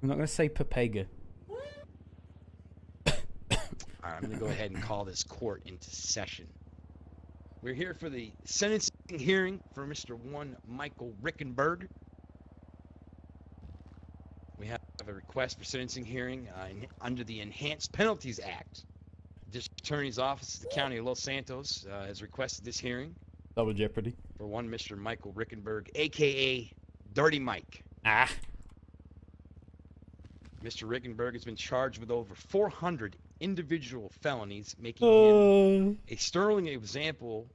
I'm not going to say Papega. All right, I'm going to go ahead and call this court into session. We're here for the sentencing hearing for Mr. One Michael Rickenberg. We have a request for sentencing hearing under the Enhanced Penalties Act. The District Attorney's Office of the County of Los Santos has requested this hearing. Double jeopardy. For one Mr. Michael Rickenberg, a.k.a. Dirty Mike. Ah. Mr. Rickenberg has been charged with over 400 individual felonies, making him a sterling example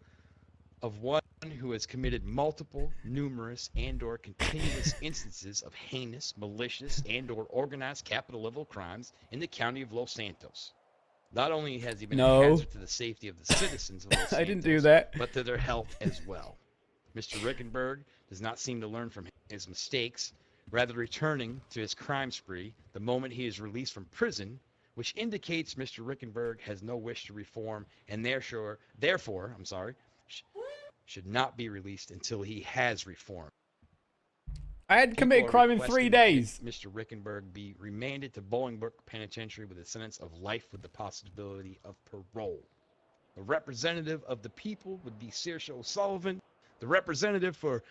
of one who has committed multiple, numerous, and/or continuous instances of heinous, malicious, and/or organized capital-level crimes in the county of Los Santos. Not only has he been a hazard to the safety of the citizens of Los Santos, I didn't do that, but to their health as well. Mr. Rickenberg does not seem to learn from his mistakes, rather returning to his crime spree the moment he is released from prison, which indicates Mr. Rickenberg has no wish to reform and therefore, should not be released until he has reformed. I had committed crime in 3 days. Mr. Rickenberg be remanded to Bolingbrook Penitentiary with a sentence of life with the possibility of parole. The representative of the people would be Saoirse O'Sullivan. The representative for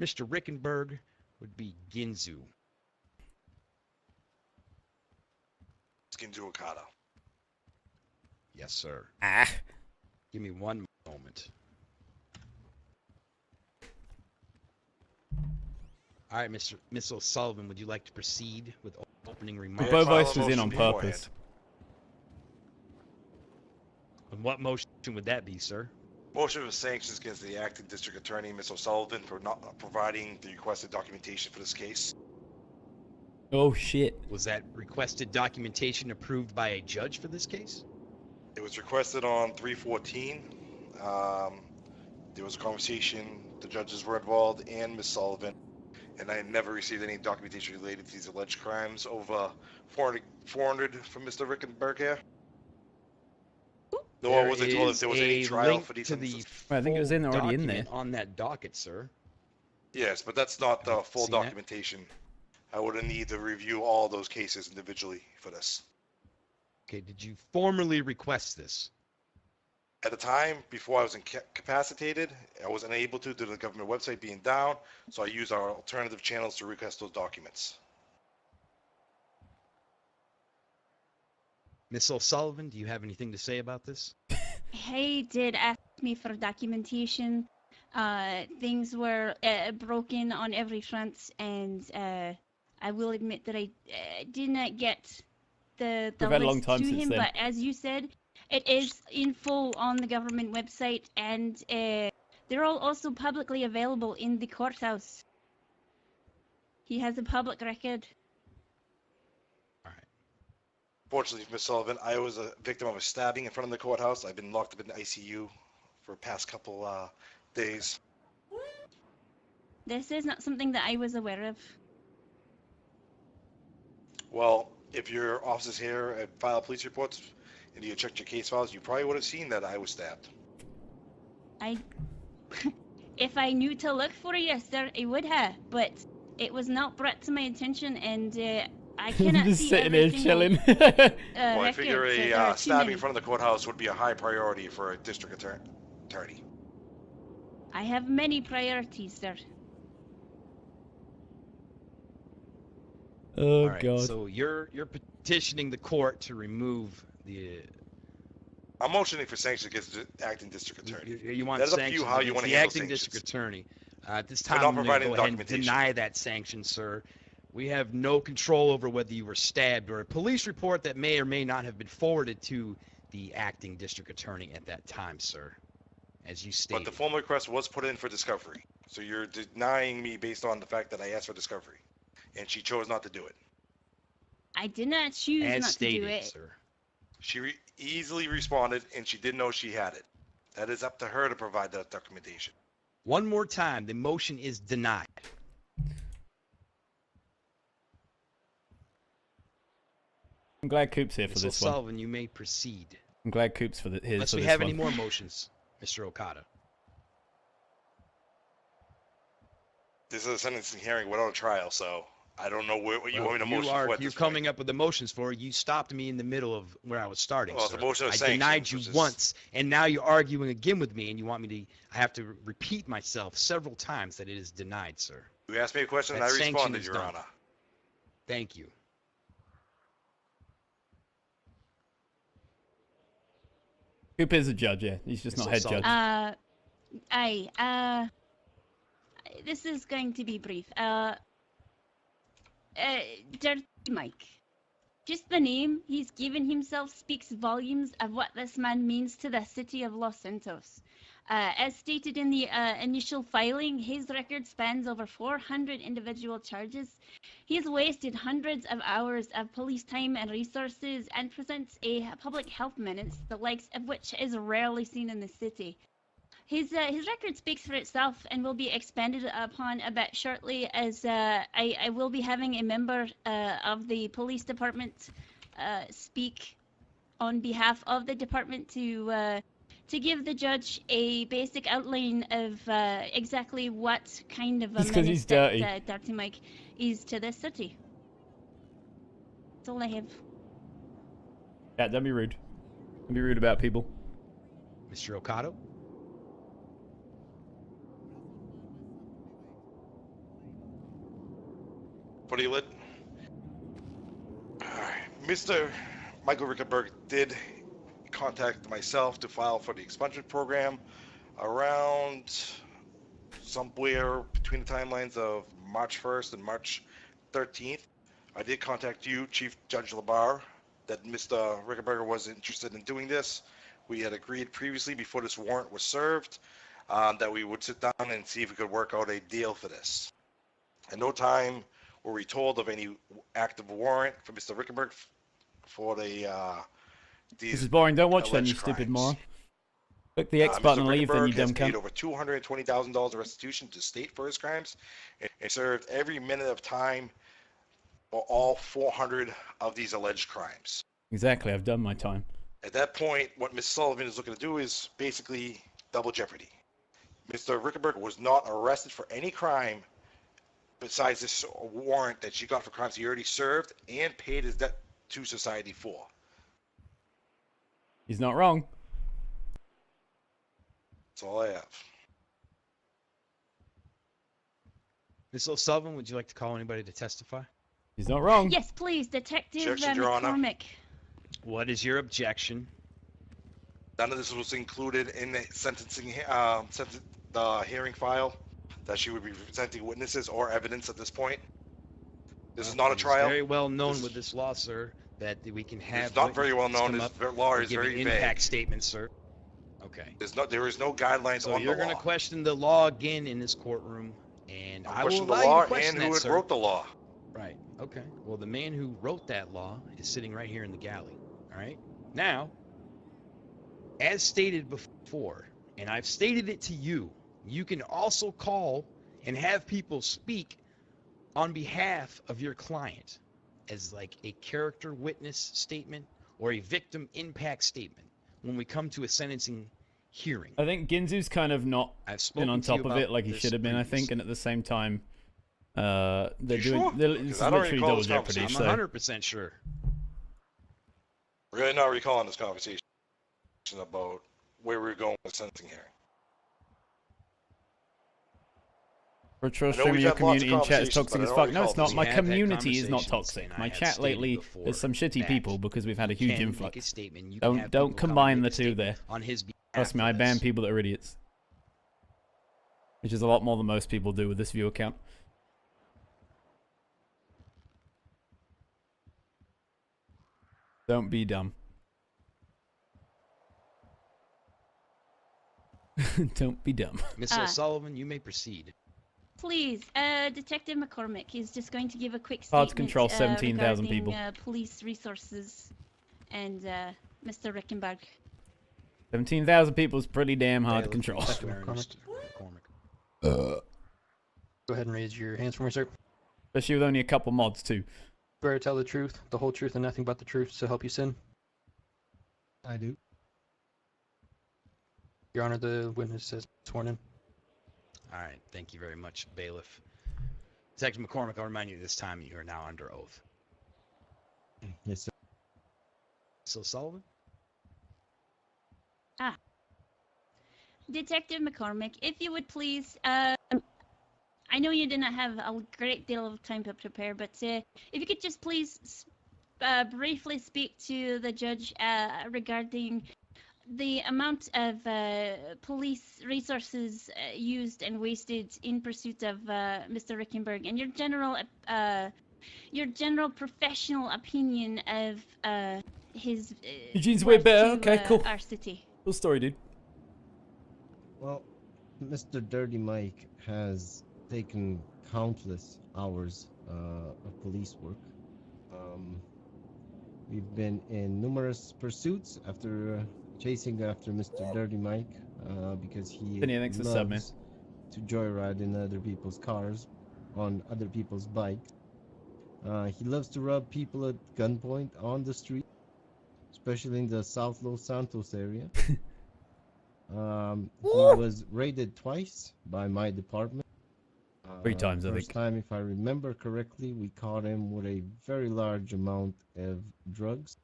Mr. Rickenberg would be Ginzu. Ginzu Okada. Yes, sir. Ah. Give me one moment. All right, Miss O'Sullivan, would you like to proceed with opening remarks? Both voice was in on purpose. And what motion would that be, sir? Motion of sanctions against the acting district attorney, Miss O'Sullivan, for not providing the requested documentation for this case. Oh, shit. Was that requested documentation approved by a judge for this case? It was requested on 3/14. There was a conversation, the judges were involved, and Miss Sullivan, and I never received any documentation related to these alleged crimes. Over 400 from Mr. Rickenberg here. No, I wasn't told if there was any trial for these instances. I think it was already in there. On that docket, sir. Yes, but that's not the full documentation. I would need to review all those cases individually for this. Okay, did you formally request this? At the time, before I was incapacitated, I wasn't able to due to the government website being down, so I used our alternative channels to request those documents. Miss O'Sullivan, do you have anything to say about this? He did ask me for documentation. Things were broken on every front, and I will admit that I did not get the list to him. But as you said, it is in full on the government website, and they're all also publicly available in the courthouse. He has a public record. Fortunately, Ms. Sullivan, I was a victim of a stabbing in front of the courthouse. I've been locked up in the ICU for the past couple days. This is not something that I was aware of. Well, if your officers here had filed police reports and you checked your case files, you probably would have seen that I was stabbed. If I knew to look for it, sir, I would have, but it was not brought to my attention, and I cannot just see sitting there chilling. Well, I figure a stabbing in front of the courthouse would be a high priority for a district attorney. I have many priorities, sir. Oh, right, God. So you're petitioning the court to remove the... I'm motioning for sanctions against the acting district attorney. You want That's sanctions up to you how you want to the handle acting sanctions. district attorney. At this time, not I'm going to providing go ahead and documentation. deny that sanction, sir. We have no control over whether you were stabbed or a police report that may or may not have been forwarded to the acting district attorney at that time, sir, as you stated. But the formal request was put in for discovery. So you're denying me based on the fact that I asked for discovery. And she chose not to do it. I did not choose as not stated, to do it. Sir. She easily responded, and she didn't know she had it. That is up to her to provide that documentation. One more time, the motion is denied. I'm glad Coop's here for Ms. this O'Sullivan, one. you may proceed. I'm glad Coop's here Unless for we this have one. any more motions, Mr. Okada. This is a sentencing hearing without a trial, so I don't know what you Well, want me to motion for at you're this coming point. up with the motions for. You stopped me in the middle of where I was starting, Well, it's sir. a motion of I sanctions, denied you which is- once, and now you're arguing again with me, and you want me to. I have to repeat myself several times that it is denied, sir. You asked me a question, and That I sanction responded, is Your done. Honor. Thank you. Coop is a judge, yeah. He's just not head Solid. judge. This is going to be brief. Dirty Mike. Just the name he's given himself speaks volumes of what this man means to the city of Los Santos. As stated in the initial filing, his record spans over 400 individual charges. He has wasted hundreds of hours of police time and resources and presents a public health menace, the likes of which is rarely seen in the city. His record speaks for itself and will be expanded upon a bit shortly, as I will be having a member of the police department speak on behalf of the department to give the judge a basic outline of exactly what kind of a Just 'cause menace he's dirty. that Dirty Mike is to this city. That's all I have. Yeah, don't be rude. Don't be rude about people. Mr. Okado? What are you lit? Mr. Michael Rickenberg did contact myself to file for the expungement program around somewhere between the timelines of March 1st and March 13th. I did contact you, Chief Judge Labar, that Mr. Rickenberger was interested in doing this. We had agreed previously before this warrant was served that we would sit down and see if we could work out a deal for this. At no time were we told of any active warrant for Mr. Rickenberg for the This is boring. Don't watch then, you alleged stupid crimes. moron. Click the X button and leave, then you Rickenberg dumb has paid cunt. over $220,000 of restitution to state for his crimes and served every minute of time for all 400 of these alleged crimes. Exactly, I've done my time. At that point, what Ms. Sullivan is looking to do is basically double jeopardy. Mr. Rickenberg was not arrested for any crime besides this warrant that she got for crimes he already served and paid his debt to society for. He's not wrong. That's all I have. Ms. O'Sullivan, would you like to call anybody to testify? He's not wrong. Yes, please, Detective Objection, Your Honor. McCormick. What is your objection? None of this was included in the sentencing, the hearing file, that she would be presenting witnesses or evidence at this point. This is not a It's trial. very well known This- with this law, sir, that we can have. It's not very well witnesses known. come This up law and is give an very impact vague. statement, sir. Okay. There is no guidelines So on you're the going law. to question the law again in this courtroom, and I will Question the allow you law to question and that, who sir. wrote the law. Right. Okay. Well, the man who wrote that law is sitting right here in the galley. All right. Now, as stated before, and I've stated it to you, you can also call and have people speak on behalf of your client as like a character witness statement or a victim impact statement when we come to a sentencing hearing. I think Ginzu's kind of not I've been spoken on to you top of about it like he this should have been, I think, previously. and at the same time, they're You doing. sure? This Because is I don't literally recall double this jeopardy. I'm So 100% sure. Really not recalling this conversation about where we were going with the sentencing hearing. for true I know streaming, we've your had lots of community in chat is conversations, toxic but I as don't fuck. No, recall it's not. this. My We have had community is not conversations, toxic. and I My have chat stated lately, before there's some shitty that people because we've had a huge can make a influx. statement. You can have Don't people come combine and the make a two there. statement on his behalf Trust me, for I ban this. people that are idiots. Which is a lot more than most people do with this view account. Don't be dumb. Don't be dumb. Miss Ah. O'Sullivan, you may proceed. Please, Detective McCormick is just going to give a quick Hard statement to control 17,000 regarding, people. Police resources and Mr. Rickenberg. 17,000 people is pretty damn hard to Bailiff, control. Mr. McCormick. McCormick. Go ahead and raise your hands for me, sir. Especially with only a couple mods too. Swear to tell the truth, the whole truth, and nothing but the truth, so help you sin. I do. Your Honor, the witness has sworn in. All right, thank you very much, bailiff. Detective McCormick, I'll remind you this time you are now under oath. Yes, sir. So Sullivan? Detective McCormick, if you would please, I know you didn't have a great deal of time to prepare, but if you could just please briefly speak to the judge regarding the amount of police resources used and wasted in pursuit of Mr. Rickenberg, and your general professional opinion of his Eugene's way worth better. to, Okay, cool. our city. Cool story, dude. Well, Mr. Dirty Mike has taken countless hours of police work. We've been in numerous pursuits after chasing after Mr. Dirty Mike because he Penny, thanks for the sub, man. loves to joyride in other people's cars, on other people's bikes. He loves to rob people at gunpoint on the street, especially in the South Los Santos area. He was raided twice by my department. 3 times, I First think. time, if I remember correctly, we caught him with a very large amount of drugs.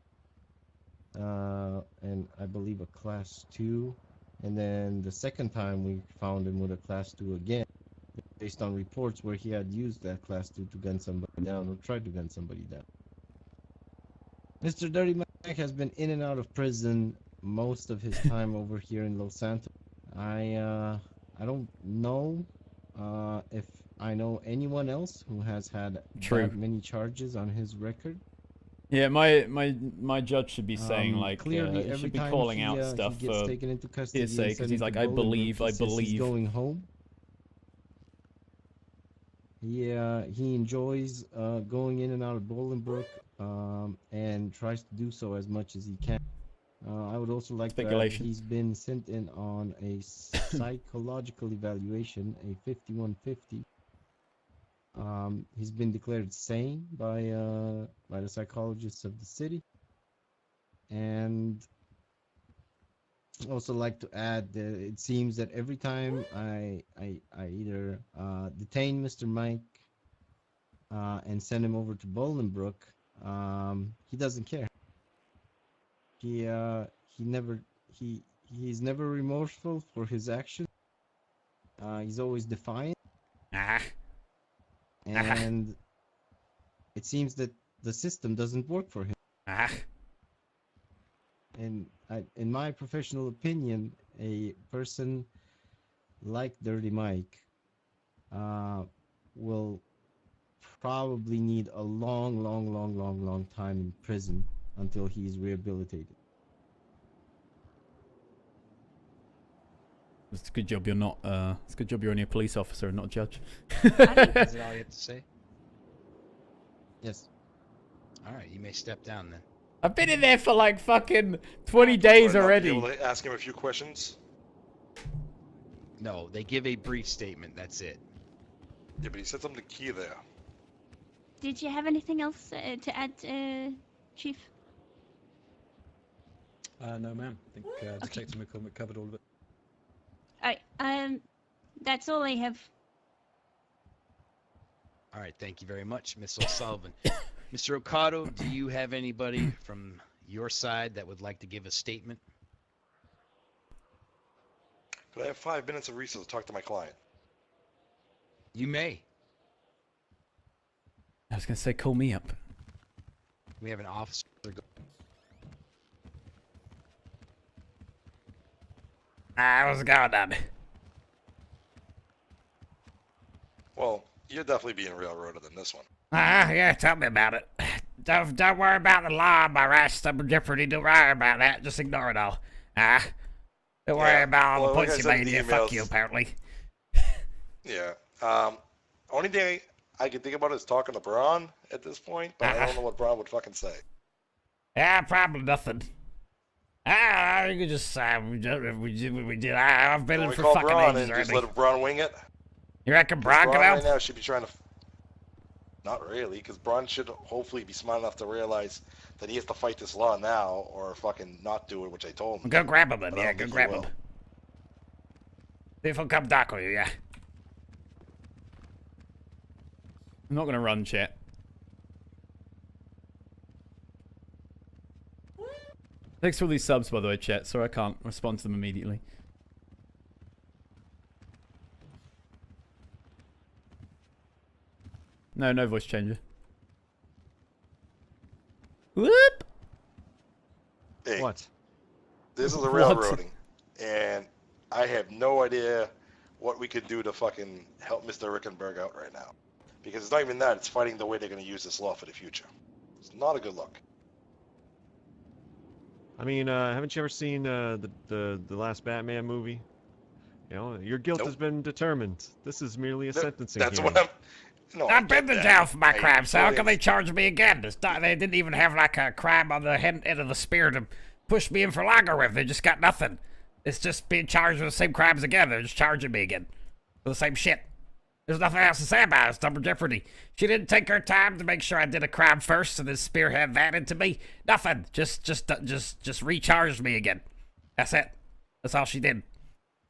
And I believe a class 2. And then the second time we found him with a class 2 again, based on reports where he had used that class 2 to gun somebody down or tried to gun somebody down. Mr. Dirty Mike has been in and out of prison most of his time over here in Los Santos. I don't know if I know anyone else who has had that many charges on his record. Yeah, my judge should be saying like clearly he every should be time calling he, out stuff he gets for taken into custody hearsay, and 'cause sent he's into like, I Bolingbroke, believe, he I says he's believe. going home. He enjoys going in and out of Bolingbroke and tries to do so as much as he can. I would also like to add that he's been sent in on a psychological evaluation, a 5150. He's been declared sane by the psychologists of the city. And also like to add that it seems that every time I either detain Mr. Mike and send him over to Bolingbroke, he doesn't care. He's never remorseful for his actions. He's always defiant. And it seems that the system doesn't work for him. And in my professional opinion, a person like Dirty Mike will probably need a long time in prison until he's rehabilitated. It's a good job you're not. It's a good job you're only a police officer and not a judge. Is that all you have to say? Yes. All right, you may step down then. I've been in there for like fucking 20 days already. Be able to ask him a few questions. No, they give a brief statement. That's it. Yeah, but he said something key there. Did you have anything else to add, Chief? No, ma'am. I think Detective McCormick covered all of it. Alright, that's all I have. All right, thank you very much, Miss O'Sullivan. Mr. Ocado, do you have anybody from your side that would like to give a statement? Could I have 5 minutes of recess to talk to my client? You may. I was gonna say, call me up. We have an officer. What's going on? Well, you're definitely being railroaded in this one. Yeah, tell me about it. Don't worry about the law, my arrest. I'm in jeopardy. Don't worry about that. Just ignore it all. Don't worry about all the points you made here. Fuck you, apparently. Yeah. Only thing I can think about is talking to Braun at this point, but I don't know what Braun would fucking say. Yeah, probably nothing. You could just we did. I've been in for fucking Braun ages and just already. let Braun wing it. You reckon Braun Braun come out? right now should be trying to. Not really, because Braun should hopefully be smart enough to realize that he has to fight this law now, or fucking not do it, which I told him. Go grab him then. But I Yeah, don't go think he grab him. will. See if he'll come talk with you. Yeah. I'm not gonna run, chat. Thanks for all these subs, by the way, chat. Sorry I can't respond to them immediately. No voice changer. Whoop! Hey, What? this is a What? railroading, and I have no idea what we could do to fucking help Mr. Rickenberg out right now. Because it's not even that, it's fighting the way they're going to use this law for the future. It's not a good look. I mean, haven't you ever seen the last Batman movie? You know, your guilt Nope. has been determined. This is merely a sentencing That's hearing. what I'm... No, I I've been get to that. jail for my I crime, so how fully can they charge me again? They didn't even have like a crime on the end of the spear to push me in for longer with. They just got nothing. It's just being charged with the same crimes again. They're just charging me again for the same shit. There's nothing else to say about it. It's double jeopardy. She didn't take her time to make sure I did a crime first, and then spearhead that into me. Nothing. Just recharged me again. That's it. That's all she did. Like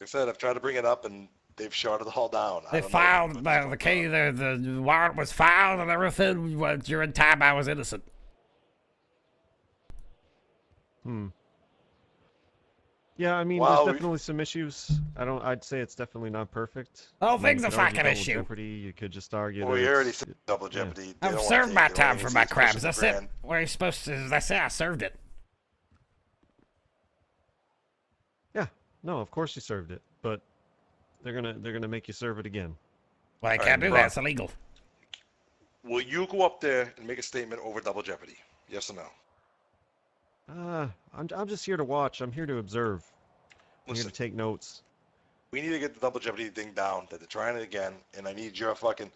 I said, I've tried to bring it up, and they've shot it all down. They filed the warrant was filed and everything. During time I was innocent. Yeah, I mean, Well, there's definitely some issues. I'd say it's definitely not perfect. The whole I mean, thing's you a could argue fucking double issue. Jeopardy. You could just argue Well, that we already it's- said double jeopardy. They I've don't wanna served take my it. All time you for see my is crimes. pushing That's the it. grand. What are you supposed to? That's it. I served it. Yeah, no, of course you served it, but they're gonna make you serve it again. Well, I All can't right, do bro. that. It's illegal. Will you go up there and make a statement over double jeopardy? Yes or no? I'm just here to watch. I'm here to observe. I'm here Listen, to take notes. we need to get the double jeopardy thing down. That they're trying it again, and I need your fucking,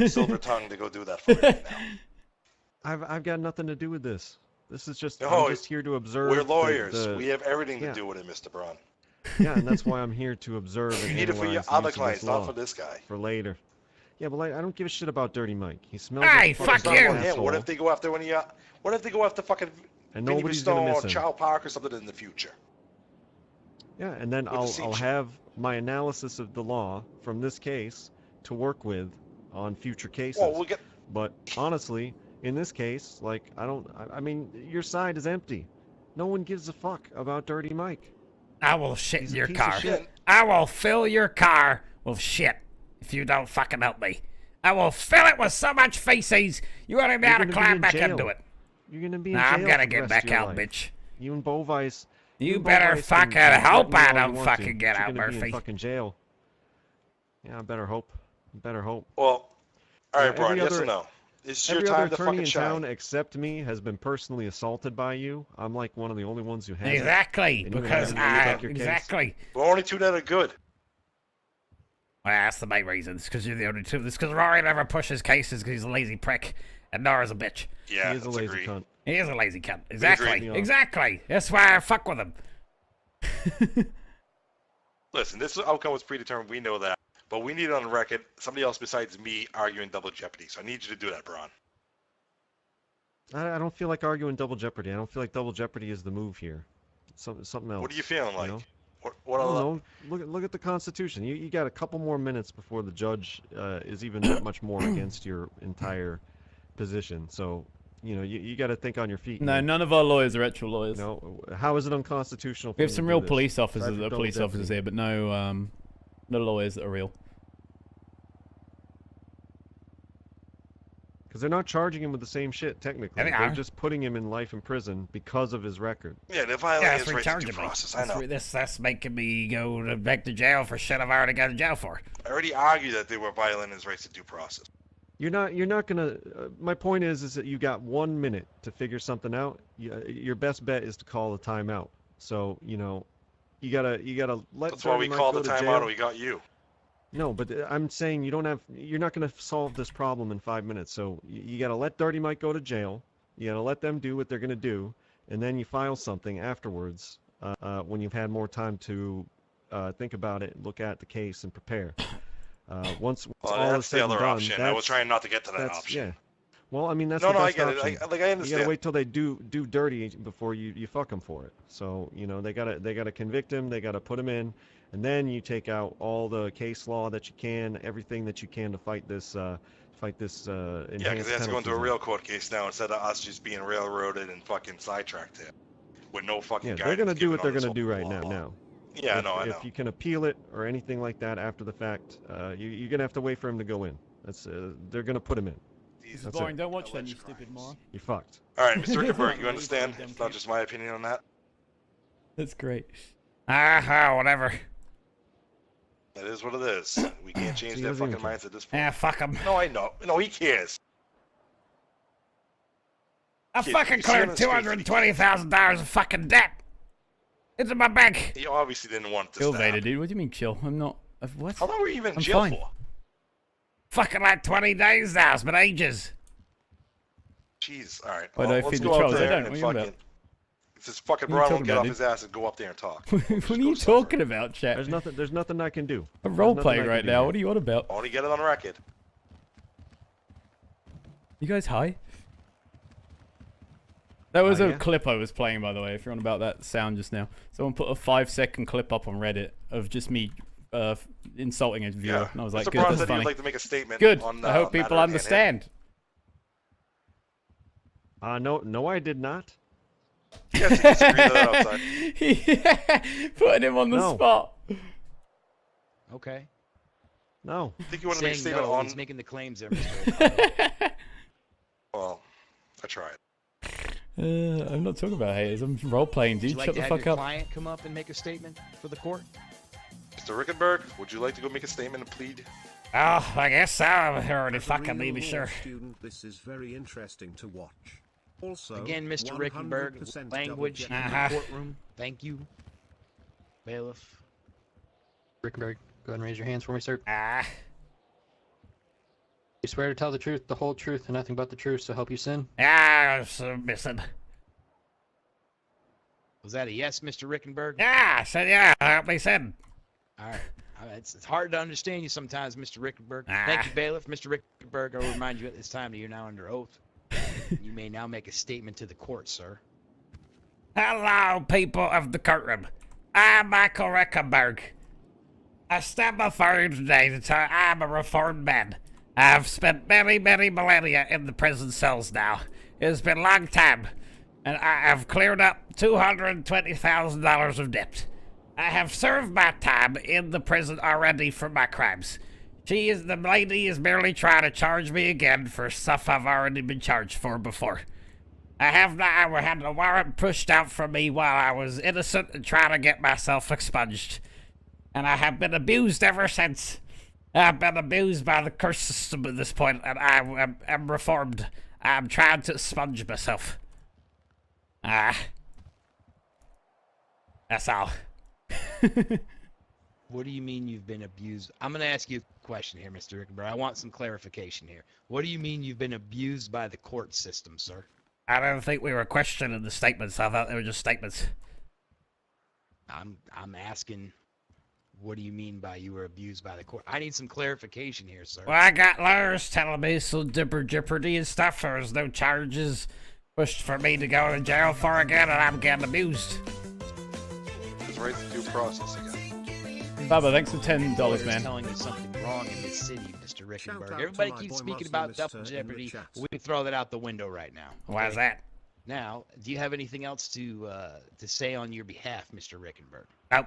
silver tongue to go do that for me right now. I've got nothing to do with this. This is just No, I'm just here to observe. We're lawyers. the- We have everything yeah. to do with it, Mr. Braun. Yeah, and that's why I'm here to observe and You need it for your analyze the other use of clients, this not law for this guy. for later. Yeah, but I don't give a shit about Dirty Mike. He smells Hey, like a fuck fucking It's not you. about him. asshole, What if they go after one of you? What if they go after fucking and Vinny nobody's gonna Stone miss or him? Chow Park or something in the future? Yeah, and then With the I'll seat. have my analysis of the law from this case to work with on future cases. Well, we'll get. But honestly, in this case, like I mean, your side is empty. No one gives a fuck about Dirty Mike. I will shit He's in a your piece of car. shit. I will fill your car with shit if you don't fucking help me. I will fill it with so much feces you won't even be You're able to gonna be climb in back jail. into it. You're gonna be in Nah, jail I'm gonna for the get rest back of your out, life. bitch. You and Bovice. You and better Bovice fucking can hope threaten me I all you don't want to, fucking get but out, you're gonna be Murphy. in fucking jail. Yeah, I better hope. Better hope. Well, all right, Yeah, Braun. every Yes other- or no? It's your Every time other to attorney fucking in shine. town except me has been personally assaulted by you. I'm like one of the only ones who hasn't. Exactly, And even because hasn't really I take your case. exactly. We're only two that are good. Well, that's the main reason. It's because you're the only two. It's because Rory never pushes cases because he's a lazy prick, and Nora's a bitch. Yeah, He is a let's lazy agree. cunt. He is a lazy cunt. agree. Exactly. Yeah. Exactly. That's why I fuck with him. Listen, this outcome was predetermined. We know that, but we need it on record. Somebody else besides me arguing double jeopardy. So I need you to do that, Braun. I don't feel like arguing double jeopardy. I don't feel like double jeopardy is the move here. Something else. What are you feeling like? know? What I other? don't know. Look at the Constitution. You got a couple more minutes before the judge is even that much more against your entire position. So, you got to think on your feet. No, man. none of our lawyers are actual lawyers. How is it unconstitutional? For We have me some to do real this? police Aside officers from that are double police officers jeopardy? here, but no lawyers that are real. Because they're not charging him with the same shit, technically. Yeah, they They're are. just putting him in life in prison because of his record. Yeah, they're Yeah, violating that's his rights to due recharging me. process. I know. That's making me go back to jail for shit I've already gone to jail for. I already argued that they were violating his rights to due process. You're not gonna. My point is that you got 1 minute to figure something out. Your best bet is to call a timeout. So you gotta let. That's why we Dirty Mike called go the to timeout jail. and we got you. No, but I'm saying you're not gonna solve this problem in 5 minutes. So you gotta let Dirty Mike go to jail. You gotta let them do what they're gonna do, and then you file something afterwards when you've had more time to think about it, look at the case, and prepare. Once Well, all is that's said the and other done, option. I was trying not to get to that that's option. yeah. Well, I mean that's No, the no, I best get it. option. I You understand. gotta wait till they do dirty before you fuck them for it. So they gotta convict him. They gotta put him in, and then you take out all the case law that you can, everything that you can to fight this fight this Yeah, because enhanced he has to go into a penalty real zone. court case now instead of us just being railroaded and fucking sidetracked here with no fucking Yeah, guidance. they're gonna do given what they're on this gonna do whole right law. now. Yeah, if, I know. If you can appeal it or anything like that after the fact, you're gonna have to wait for him to go in. That's they're gonna put him in. This is That's boring. it. Don't watch them, you Alleged stupid crimes. moron. You're fucked. All right, Mr. Rickenberg, Not you really, understand? dumb It's not kid. just my opinion on that. That's great. Ah, whatever. That is what it is. We can't change So he their doesn't fucking even care. minds at this point. Yeah, fuck him. No, I know. No, he cares. I Kid, fucking you see on cleared the streets that he $220,000 of fucking debt into my bank. He obviously didn't want to Chill, stop. Vader, dude. What do you mean chill? I'm not. What? How long were you even in I'm jail fine. for? Fucking like 20 days now. It's been ages. Jeez. All right. Why do Well, I let's feed the go up trolls? I there don't. and What are you on fucking. If this fucking What are you Ron won't talking get about, off dude? his ass and go up there and talk. what are you talking about, chat? There's nothing I can do. I'm There's role nothing playing I can right do now. here. What are you on about? I want to get it on record. You guys high? That was a Yeah. clip I was playing, by the way, if you're on about that sound just now. Someone put a 5-second clip up on Reddit of just me insulting a viewer. Yeah. And I was like, Mr. good, Braun that's said he funny. would like to make a statement. Good. On, I hope people matter at hand. understand. No, I did not. Yes, he disagreed with that outside. Putting him on the No. spot. Okay. No. I think you want to make a Saying statement no, on. he's making the claims there, Mr. Well, I tried. I'm not talking about haters. I'm role playing, Would dude. you like Shut to the have fuck your up. client come up and make a statement for the court? Mr. Rickenberg, would you like to go make a statement and plead? Oh, I guess so. I already As a fucking real made me law sure. Student, this is very interesting to watch. Also, Again, Mr. Rickenberg, 100% language in double Uh-huh. the courtrum. Thank you. Bailiff. Rickenberg, go ahead and raise your hands for me, sir. Ah, You swear to tell the truth, the whole truth, and nothing but the truth, so help you sin? yeah, I was missing. Was that a yes, Mr. Rickenberg? Yeah, I said yeah. Help me sin. All right. It's hard to understand you sometimes, Mr. Rickenberg. Ah. Thank you, Bailiff. Mr. Rickenberg, I'll remind you at this time that you're now under oath. You may now make a statement to the court, sir. Hello, people of the courtroom. I'm Michael Rickenberg. I stand before you today to tell you I'm a reformed man. I've spent many, many millennia in the prison cells now. It's been a long time, and I have cleared up $220,000 of debt. I have served my time in the prison already for my crimes. The lady is merely trying to charge me again for stuff I've already been charged for before. I had a warrant pushed out from me while I was innocent and trying to get myself expunged. And I have been abused ever since. I've been abused by the curse system at this point, and I am reformed. I'm trying to expunge myself. That's all. What do you mean you've been abused? I'm going to ask you a question here, Mr. Rickenberg. I want some clarification here. What do you mean you've been abused by the court system, sir? I don't think we were questioning the statements. I thought they were just statements. I'm asking, what do you mean by you were abused by the court? I need some clarification here, sir. Well, I got lawyers telling me some jeopardy and stuff. There was no charges pushed for me to go to jail for again, and I'm getting abused. His right to due process again. Baba, thanks for $10, Lawyers man. telling you something wrong in this city, Mr. Rickenberg. Shout out Everybody to my keeps boy speaking Muslim about double Mr. in the jeopardy. chat. We can throw that out the window right now. Why's okay? that? Now, do you have anything else to say on your behalf, Mr. Rickenberg? Oh,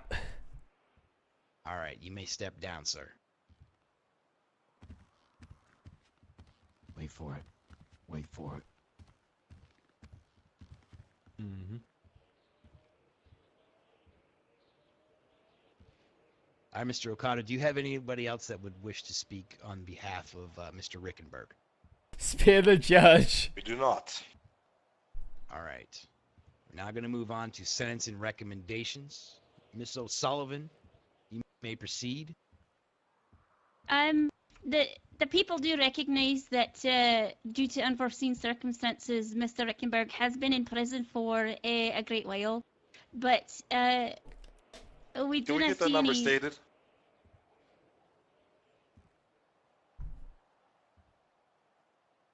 All right, you may step down, sir. Wait for it. Wait for it. Mm-hmm. All right, Mr. Okada, do you have anybody else that would wish to speak on behalf of Mr. Rickenberg? spear the judge. We do not. All right. We're now going to move on to sentence and recommendations. Miss O'Sullivan, you may proceed. The people do recognize that due to unforeseen circumstances, Mr. Rickenberg has been in prison for a great while, but we Can do we not get that see number any. stated?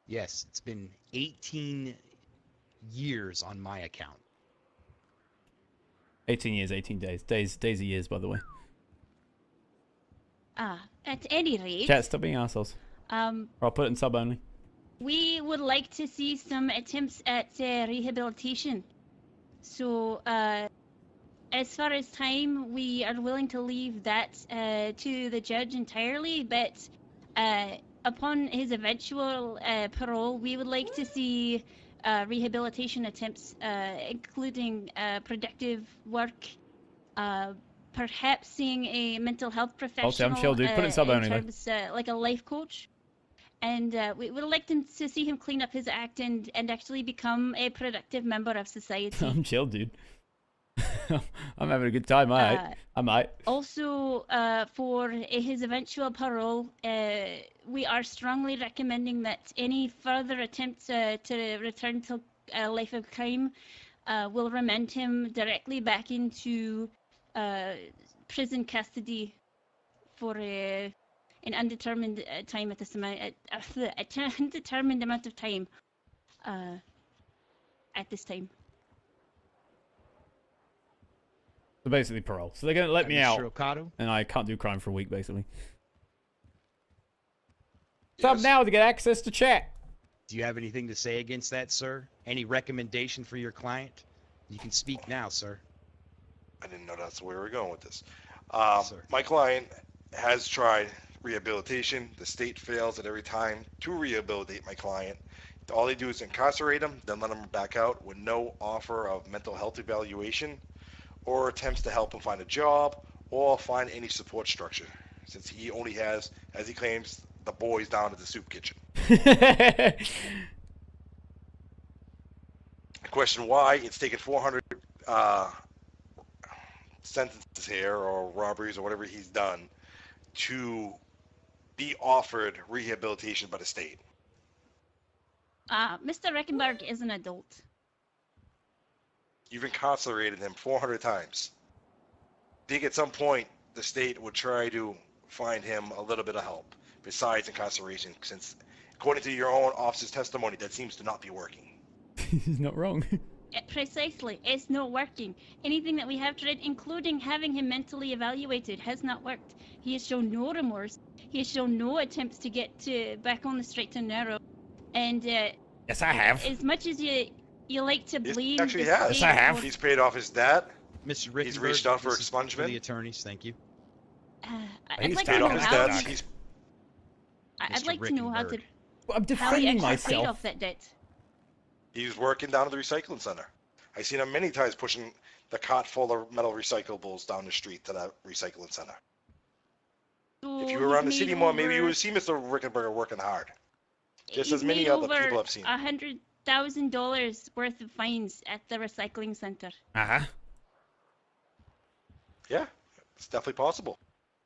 Yes, it's been 18 years on my account. 18 years, 18 days. Days of years, by the way. At any rate, Chat, stop being assholes. Um, Or I'll put it in sub only. we would like to see some attempts at rehabilitation. So, as far as time, we are willing to leave that to the judge entirely, but upon his eventual parole, we would like to see rehabilitation attempts, including productive work, perhaps seeing a mental health professional I'm chill, dude. Put it in sub only, though. terms, like a life coach. And we would like to see him clean up his act and actually become a productive member of society. I'm chill, dude. I'm having a good time, I might. Also, for his eventual parole, we are strongly recommending that any further attempts to return to a life of crime will remand him directly back into prison custody for an undetermined time at this amount, undetermined amount of time at this time. So basically parole. So they're going to let me out. Mr. Okado? And I can't do crime for a week, basically. Yes. Sub now to get access to chat. Do you have anything to say against that, sir? Any recommendation for your client? You can speak now, sir. I didn't know that's where we were going with this. Sir. My client has tried rehabilitation. The state fails at every time to rehabilitate my client. All they do is incarcerate him, then let him back out with no offer of mental health evaluation or attempts to help him find a job or find any support structure, since he only has, as he claims, the boys down at the soup kitchen. I question why it's taken 400 sentences here, or robberies, or whatever he's done, to be offered rehabilitation by the state. Mr. Reckenberg is an adult. You've incarcerated him 400 times. I think at some point the state would try to find him a little bit of help besides incarceration, since according to your own officer's testimony, that seems to not be working. He's not wrong. Precisely, it's not working. Anything that we have tried, including having him mentally evaluated, has not worked. He has shown no remorse. He has shown no attempts to get back on the straight and narrow. And Yes, I have. as much as you like to blame He actually the has. state I have. for- He's paid off his debt. Mr. Rickenberg, He's reached out for this is For expungement. the attorneys, thank you. I'd He's like to paid know off his how. debts. Doc. He's I'd Mr. like to know how to Rickenberg. Well, I'm how he defending actually paid myself. off that debt. He's working down at the recycling center. I've seen him many times pushing the cart full of metal recyclables down the street to that recycling center. So If you were around the he's city made more, maybe you over- would see Mr. Rickenberger working hard. Just he's as many made other over people I've seen. $100,000 worth of fines at the recycling center. Uh-huh. Yeah, it's definitely possible.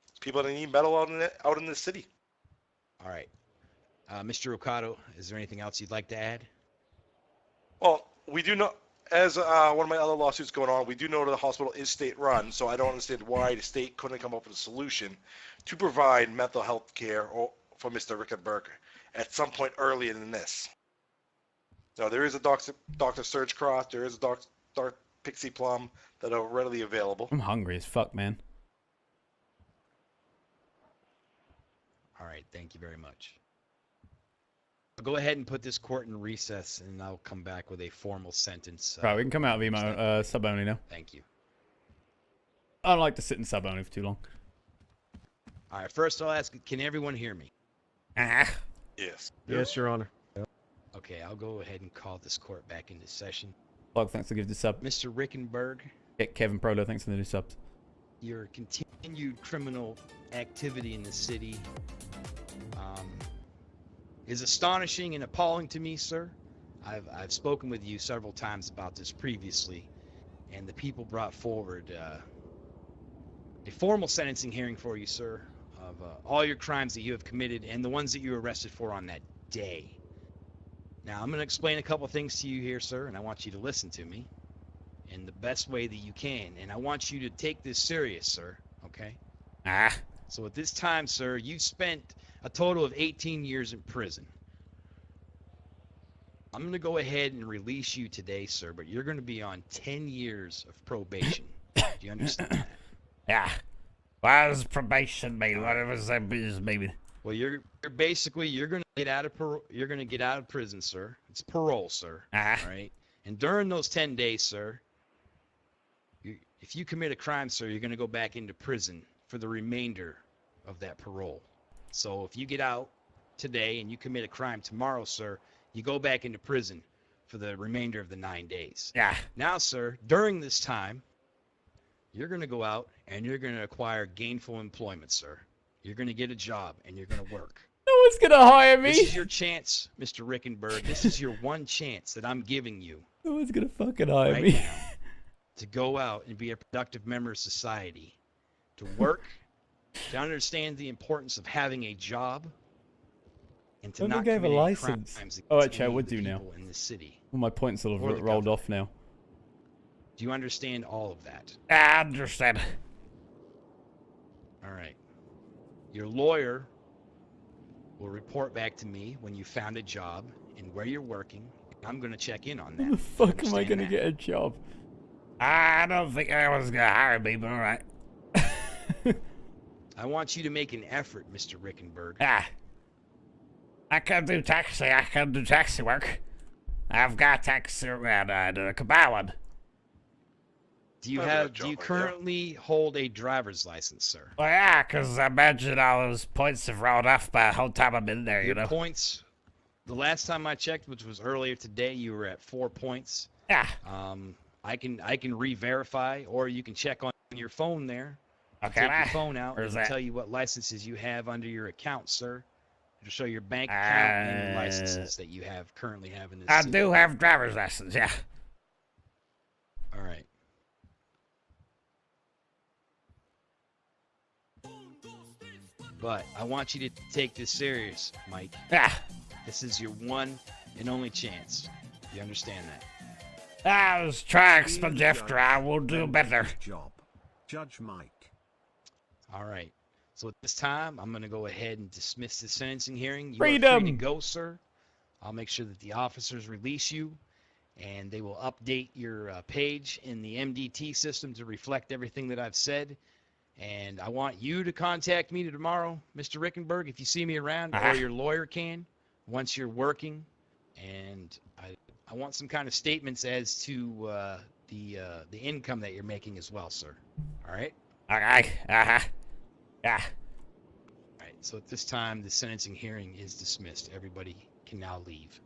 There's people that need metal out in the city. All right. Mr. Okado, is there anything else you'd like to add? Well, we do know, as one of my other lawsuits going on, we do know that the hospital is state-run, so I don't understand why the state couldn't come up with a solution to provide mental health care for Mr. Rickenberger at some point earlier than this. Now, there is a Dr. Serge Cross, there is a Dr. Pixie Plum that are readily available. I'm hungry as fuck, man. All right, thank you very much. I'll go ahead and put this court in recess, and I'll come back with a formal sentence. Right, we can come out of emo sub only now. Thank you. I don't like to sit in sub only for too long. All right, first I'll ask, can everyone hear me? Uh-huh. Yes. Yes, Your Honor. Okay, I'll go ahead and call this court back into session. Plug, thanks for giving the sub. Mr. Rickenberg, Get Kevin Prolo, thanks for the new subs. your continued criminal activity in the city is astonishing and appalling to me, sir. I've spoken with you several times about this previously, and the people brought forward a formal sentencing hearing for you, sir, of all your crimes that you have committed and the ones that you were arrested for on that day. Now, I'm going to explain a couple things to you here, sir, and I want you to listen to me in the best way that you can, and I want you to take this serious, sir, okay? Ah. So at this time, sir, you spent a total of 18 years in prison. I'm going to go ahead and release you today, sir, but you're going to be on 10 years of probation. Do you understand that? Yeah. What does probation mean? What was that mean? Maybe. Well, you're basically you're gonna get out of you're gonna get out of prison, sir. It's parole, sir. Ah. All right. And during those 10 days, sir, if you commit a crime, sir, you're gonna go back into prison for the remainder of that parole. So if you get out today and you commit a crime tomorrow, sir, you go back into prison for the remainder of the 9 days. Yeah. Now, sir, during this time, you're gonna go out and you're gonna acquire gainful employment, sir. You're going to get a job, and you're going to work. No one's gonna hire me. This is your chance, Mr. Rickenberg. This is your one chance that I'm giving you. No one's gonna fucking hire right me. now to go out and be a productive member of society, to work, to understand the importance of having a job, and to When they not gave a commit any license. crimes Oh, against actually, I any of would the do now. people in this city. All my points will Or have the rolled government. off now. Do you understand all of that? I understand. All right. Your lawyer will report back to me when you found a job and where you're working. I'm going to check in on that. How the fuck am I Understand gonna that? get a job? I don't think anyone's gonna hire me, but all right. I want you to make an effort, Mr. Rickenberg. Ah. I can do taxi. I can do taxi work. I've got taxi around the Cabal. Do you I've got a do job you like that. currently hold a driver's license, sir? Well, yeah, 'cause I imagine all those points have rolled off by the whole time I've been there, you Your know? points. The last time I checked, which was earlier today, you were at 4 points. Yeah. I can re-verify, or you can check on your phone there. Okay, Take your phone out. where's It'll that? tell you what licenses you have under your account, sir. It'll show your bank account and the licenses that you currently have in this I city. do have driver's license, yeah. All right. But I want you to take this serious, Mike. Yeah. This is your one and only chance. You understand that? I was trying to Be expunge the after. judge, I will do then better. his Job. Judge Mike. All right. So at this time, I'm going to go ahead and dismiss the sentencing hearing. You are free to Freedom. go, sir. I'll make sure that the officers release you, and they will update your page in the MDT system to reflect everything that I've said. And I want you to contact me tomorrow, Mr. Rickenberg, if you see me around, or your lawyer can, once you're working. And I want some kind of statements as to the income that you're making as well, sir. All right? Okay. Uh-huh. Yeah. All right. So at this time, the sentencing hearing is dismissed. Everybody can now leave.